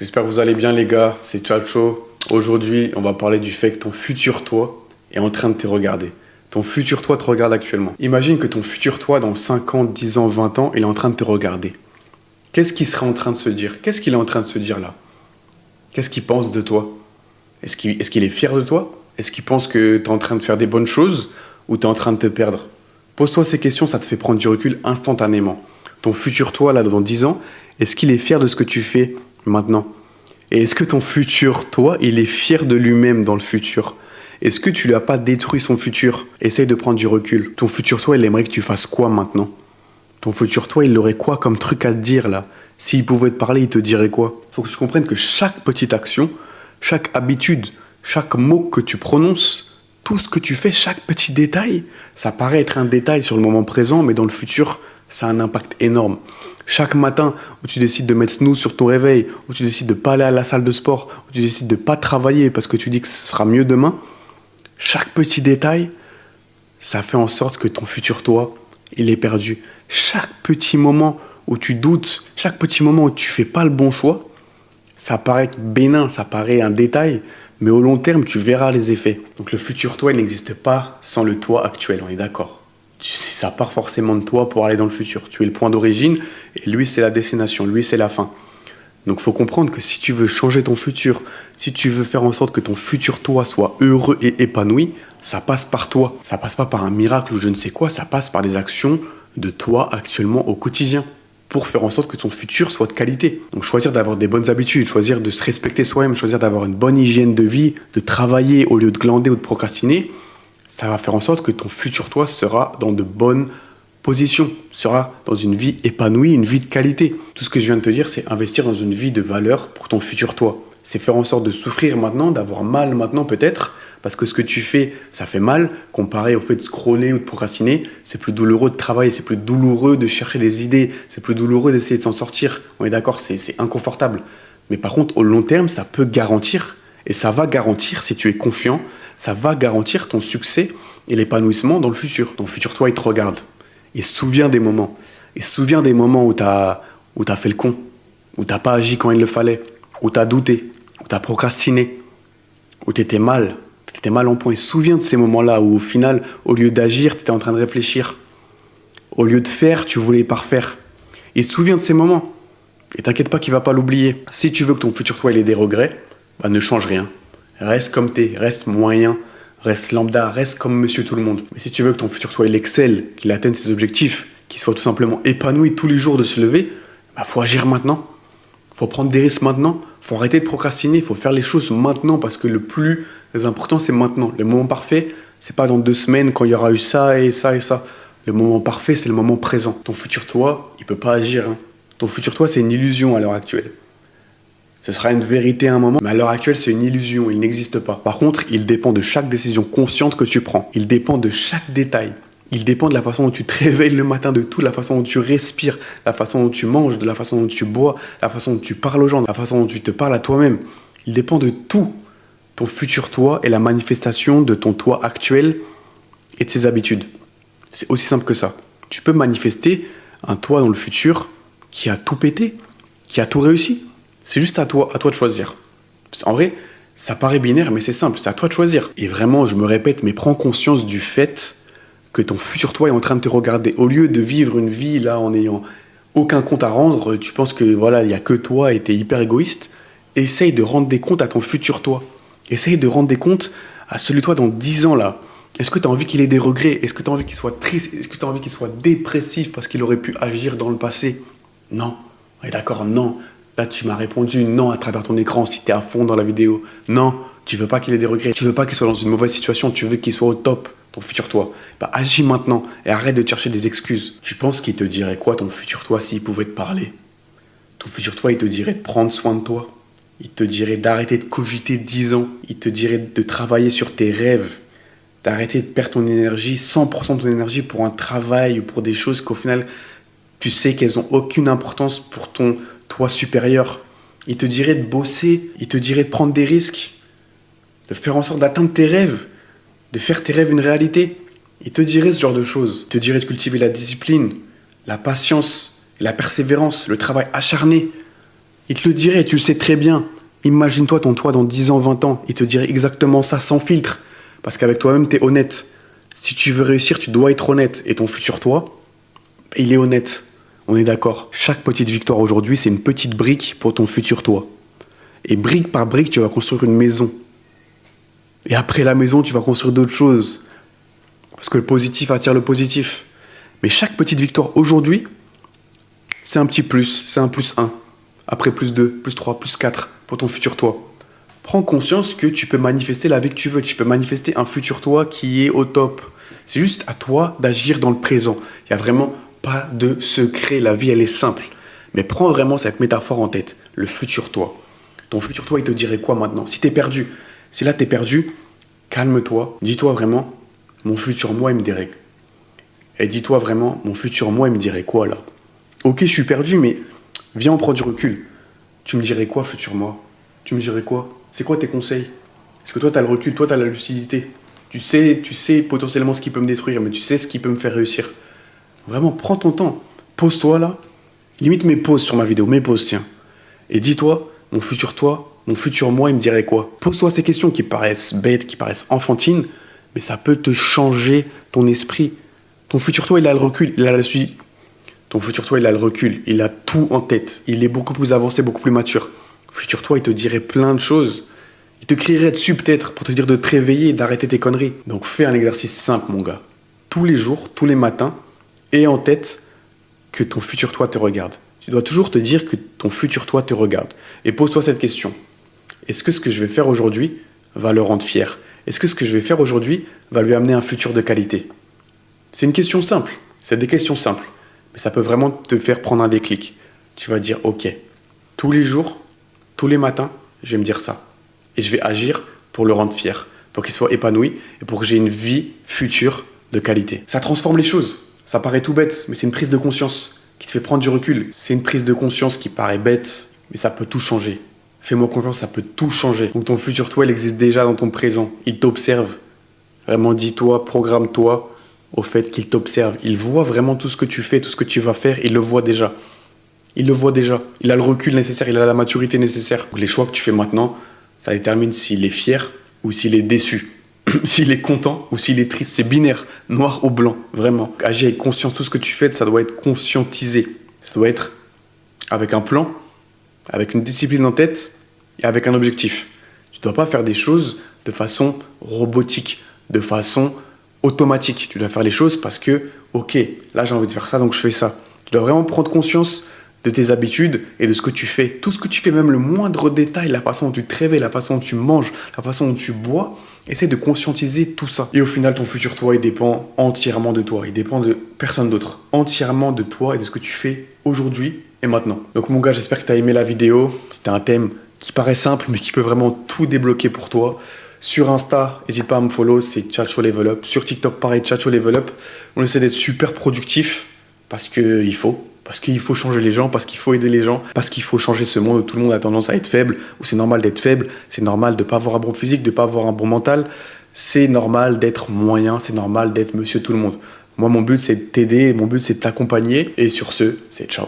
J'espère que vous allez bien les gars, c'est Chacho. Aujourd'hui, on va parler du fait que ton futur toi est en train de te regarder. Ton futur toi te regarde actuellement. Imagine que ton futur toi dans 5 ans, 10 ans, 20 ans, il est en train de te regarder. Qu'est-ce qu'il serait en train de se dire? Qu'est-ce qu'il est en train de se dire là? Qu'est-ce qu'il pense de toi? Est-ce qu'il est fier de toi? Est-ce qu'il pense que tu es en train de faire des bonnes choses ou tu es en train de te perdre? Pose-toi ces questions, ça te fait prendre du recul instantanément. Ton futur toi là dans 10 ans, est-ce qu'il est fier de ce que tu fais maintenant? Et est-ce que ton futur, toi, il est fier de lui-même dans le futur? Est-ce que tu lui as pas détruit son futur? Essaye de prendre du recul. Ton futur, toi, il aimerait que tu fasses quoi maintenant? Ton futur, toi, il aurait quoi comme truc à te dire là? S'il pouvait te parler, il te dirait quoi? Faut que tu comprennes que chaque petite action, chaque habitude, chaque mot que tu prononces, tout ce que tu fais, chaque petit détail, ça paraît être un détail sur le moment présent, mais dans le futur, ça a un impact énorme. Chaque matin où tu décides de mettre snooze sur ton réveil, où tu décides de pas aller à la salle de sport, où tu décides de pas travailler parce que tu dis que ce sera mieux demain, chaque petit détail, ça fait en sorte que ton futur toi, il est perdu. Chaque petit moment où tu doutes, chaque petit moment où tu fais pas le bon choix, ça paraît bénin, ça paraît un détail, mais au long terme, tu verras les effets. Donc le futur toi, il n'existe pas sans le toi actuel, on est d'accord. Ça part forcément de toi pour aller dans le futur. Tu es le point d'origine et lui, c'est la destination, lui, c'est la fin. Donc il faut comprendre que si tu veux changer ton futur, si tu veux faire en sorte que ton futur toi soit heureux et épanoui, ça passe par toi. Ça passe pas par un miracle ou je ne sais quoi, ça passe par des actions de toi actuellement au quotidien pour faire en sorte que ton futur soit de qualité. Donc choisir d'avoir des bonnes habitudes, choisir de se respecter soi-même, choisir d'avoir une bonne hygiène de vie, de travailler au lieu de glander ou de procrastiner, ça va faire en sorte que ton futur toi sera dans de bonnes positions, sera dans une vie épanouie, une vie de qualité. Tout ce que je viens de te dire, c'est investir dans une vie de valeur pour ton futur toi. C'est faire en sorte de souffrir maintenant, d'avoir mal maintenant peut-être, parce que ce que tu fais, ça fait mal, comparé au fait de scroller ou de procrastiner. C'est plus douloureux de travailler, c'est plus douloureux de chercher des idées, c'est plus douloureux d'essayer de s'en sortir. On est d'accord, c'est inconfortable. Mais par contre, au long terme, ça peut garantir, et ça va garantir, si tu es confiant, ça va garantir ton succès et l'épanouissement dans le futur. Ton futur toi, il te regarde. Et se souvient des moments. Et se souvient des moments où t'as fait le con, où t'as pas agi quand il le fallait, où t'as douté, où t'as procrastiné, où t'étais mal en point. Et se souvient de ces moments-là où au final, au lieu d'agir, t'étais en train de réfléchir. Au lieu de faire, tu voulais pas refaire. Et se souvient de ces moments. Et t'inquiète pas qu'il va pas l'oublier. Si tu veux que ton futur toi, il ait des regrets, bah ne change rien. Reste comme t'es, reste moyen, reste lambda, reste comme monsieur tout le monde. Mais si tu veux que ton futur toi il excelle, qu'il atteigne ses objectifs, qu'il soit tout simplement épanoui tous les jours de se lever, bah faut agir maintenant. Faut prendre des risques maintenant. Faut arrêter de procrastiner. Faut faire les choses maintenant parce que le plus important c'est maintenant. Le moment parfait, c'est pas dans 2 semaines quand il y aura eu ça et ça et ça. Le moment parfait, c'est le moment présent. Ton futur toi, il peut pas agir. Ton futur toi, c'est une illusion à l'heure actuelle. Ce sera une vérité à un moment, mais à l'heure actuelle, c'est une illusion, il n'existe pas. Par contre, il dépend de chaque décision consciente que tu prends. Il dépend de chaque détail. Il dépend de la façon dont tu te réveilles le matin, de tout, la façon dont tu respires, la façon dont tu manges, de la façon dont tu bois, la façon dont tu parles aux gens, la façon dont tu te parles à toi-même. Il dépend de tout. Ton futur toi est la manifestation de ton toi actuel et de ses habitudes. C'est aussi simple que ça. Tu peux manifester un toi dans le futur qui a tout pété, qui a tout réussi. C'est juste à toi de choisir. En vrai, ça paraît binaire, mais c'est simple, c'est à toi de choisir. Et vraiment, je me répète, mais prends conscience du fait que ton futur toi est en train de te regarder. Au lieu de vivre une vie là en n'ayant aucun compte à rendre, tu penses que voilà, il n'y a que toi et t'es hyper égoïste. Essaye de rendre des comptes à ton futur toi. Essaye de rendre des comptes à celui toi dans 10 ans là. Est-ce que tu as envie qu'il ait des regrets? Est-ce que tu as envie qu'il soit triste? Est-ce que tu as envie qu'il soit dépressif parce qu'il aurait pu agir dans le passé? Non. Ouais, d'accord, non. Là, tu m'as répondu non à travers ton écran si tu es à fond dans la vidéo. Non, tu veux pas qu'il ait des regrets. Tu veux pas qu'il soit dans une mauvaise situation. Tu veux qu'il soit au top, ton futur toi. Bah, agis maintenant et arrête de chercher des excuses. Tu penses qu'il te dirait quoi, ton futur toi, s'il pouvait te parler? Ton futur toi, il te dirait de prendre soin de toi. Il te dirait d'arrêter de cogiter 10 ans. Il te dirait de travailler sur tes rêves. D'arrêter de perdre ton énergie, 100% de ton énergie pour un travail ou pour des choses qu'au final, tu sais qu'elles n'ont aucune importance pour ton toi supérieur. Il te dirait de bosser, il te dirait de prendre des risques, de faire en sorte d'atteindre tes rêves, de faire tes rêves une réalité. Il te dirait ce genre de choses. Il te dirait de cultiver la discipline, la patience, la persévérance, le travail acharné. Il te le dirait, tu le sais très bien. Imagine-toi ton toi dans 10 ans, 20 ans. Il te dirait exactement ça sans filtre. Parce qu'avec toi-même, tu es honnête. Si tu veux réussir, tu dois être honnête. Et ton futur toi, il est honnête. On est d'accord. Chaque petite victoire aujourd'hui, c'est une petite brique pour ton futur toi. Et brique par brique, tu vas construire une maison. Et après la maison, tu vas construire d'autres choses. Parce que le positif attire le positif. Mais chaque petite victoire aujourd'hui, c'est un petit plus. C'est un plus 1. Après plus 2, plus 3, plus 4 pour ton futur toi. Prends conscience que tu peux manifester la vie que tu veux. Tu peux manifester un futur toi qui est au top. C'est juste à toi d'agir dans le présent. Il n'y a vraiment pas de secret. La vie, elle est simple. Mais prends vraiment cette métaphore en tête. Le futur toi. Ton futur toi, il te dirait quoi maintenant? Si t'es perdu, si là t'es perdu, calme-toi. Dis-toi vraiment, mon futur moi, il me dirait. Et dis-toi vraiment, mon futur moi, il me dirait quoi là? Ok, je suis perdu, mais viens, on prend du recul. Tu me dirais quoi, futur moi? Tu me dirais quoi? C'est quoi tes conseils? Est-ce que toi, tu as le recul, toi, tu as la lucidité? Tu sais potentiellement ce qui peut me détruire, mais tu sais ce qui peut me faire réussir. Vraiment, prends ton temps. Pose-toi là. Limite mes pauses sur ma vidéo, mes pauses, tiens. Et dis-toi, mon futur toi, mon futur moi, il me dirait quoi? Pose-toi ces questions qui paraissent bêtes, qui paraissent enfantines, mais ça peut te changer ton esprit. Ton futur toi, il a le recul, il a la lucidité. Ton futur toi, il a le recul, il a tout en tête. Il est beaucoup plus avancé, beaucoup plus mature. Futur toi, il te dirait plein de choses. Il te crierait dessus peut-être pour te dire de te réveiller et d'arrêter tes conneries. Donc fais un exercice simple, mon gars. Tous les jours, tous les matins, aie en tête que ton futur toi te regarde. Tu dois toujours te dire que ton futur toi te regarde. Et pose-toi cette question. Est-ce que ce que je vais faire aujourd'hui va le rendre fier? Est-ce que ce que je vais faire aujourd'hui va lui amener un futur de qualité? C'est une question simple. C'est des questions simples. Mais ça peut vraiment te faire prendre un déclic. Tu vas dire, ok, tous les jours, tous les matins, je vais me dire ça. Et je vais agir pour le rendre fier, pour qu'il soit épanoui et pour que j'ai une vie future de qualité. Ça transforme les choses. Ça paraît tout bête, mais c'est une prise de conscience qui te fait prendre du recul. C'est une prise de conscience qui paraît bête, mais ça peut tout changer. Fais-moi confiance, ça peut tout changer. Donc ton futur toi, il existe déjà dans ton présent. Il t'observe. Vraiment, dis-toi, programme-toi au fait qu'il t'observe. Il voit vraiment tout ce que tu fais, tout ce que tu vas faire, il le voit déjà. Il le voit déjà. Il a le recul nécessaire, il a la maturité nécessaire. Donc les choix que tu fais maintenant, ça détermine s'il est fier ou s'il est déçu. S'il est content ou s'il est triste. C'est binaire, noir ou blanc, vraiment. Agis avec conscience, tout ce que tu fais, ça doit être conscientisé. Ça doit être avec un plan, avec une discipline en tête et avec un objectif. Tu ne dois pas faire des choses de façon robotique, de façon automatique. Tu dois faire les choses parce que, ok, là j'ai envie de faire ça, donc je fais ça. Tu dois vraiment prendre conscience de tes habitudes et de ce que tu fais. Tout ce que tu fais, même le moindre détail, la façon dont tu te réveilles, la façon dont tu manges, la façon dont tu bois, essaie de conscientiser tout ça. Et au final, ton futur toi, il dépend entièrement de toi. Il dépend de personne d'autre. Entièrement de toi et de ce que tu fais aujourd'hui et maintenant. Donc mon gars, j'espère que tu as aimé la vidéo. C'était un thème qui paraît simple, mais qui peut vraiment tout débloquer pour toi. Sur Insta, n'hésite pas à me follow, c'est Tchatcho Level Up. Sur TikTok, pareil, Tchatcho Level Up. On essaie d'être super productif parce qu'il faut. Parce qu'il faut changer les gens, parce qu'il faut aider les gens, parce qu'il faut changer ce monde où tout le monde a tendance à être faible, où c'est normal d'être faible, c'est normal de ne pas avoir un bon physique, de ne pas avoir un bon mental, c'est normal d'être moyen, c'est normal d'être monsieur tout le monde. Moi, mon but, c'est de t'aider, mon but, c'est de t'accompagner. Et sur ce, c'est ciao.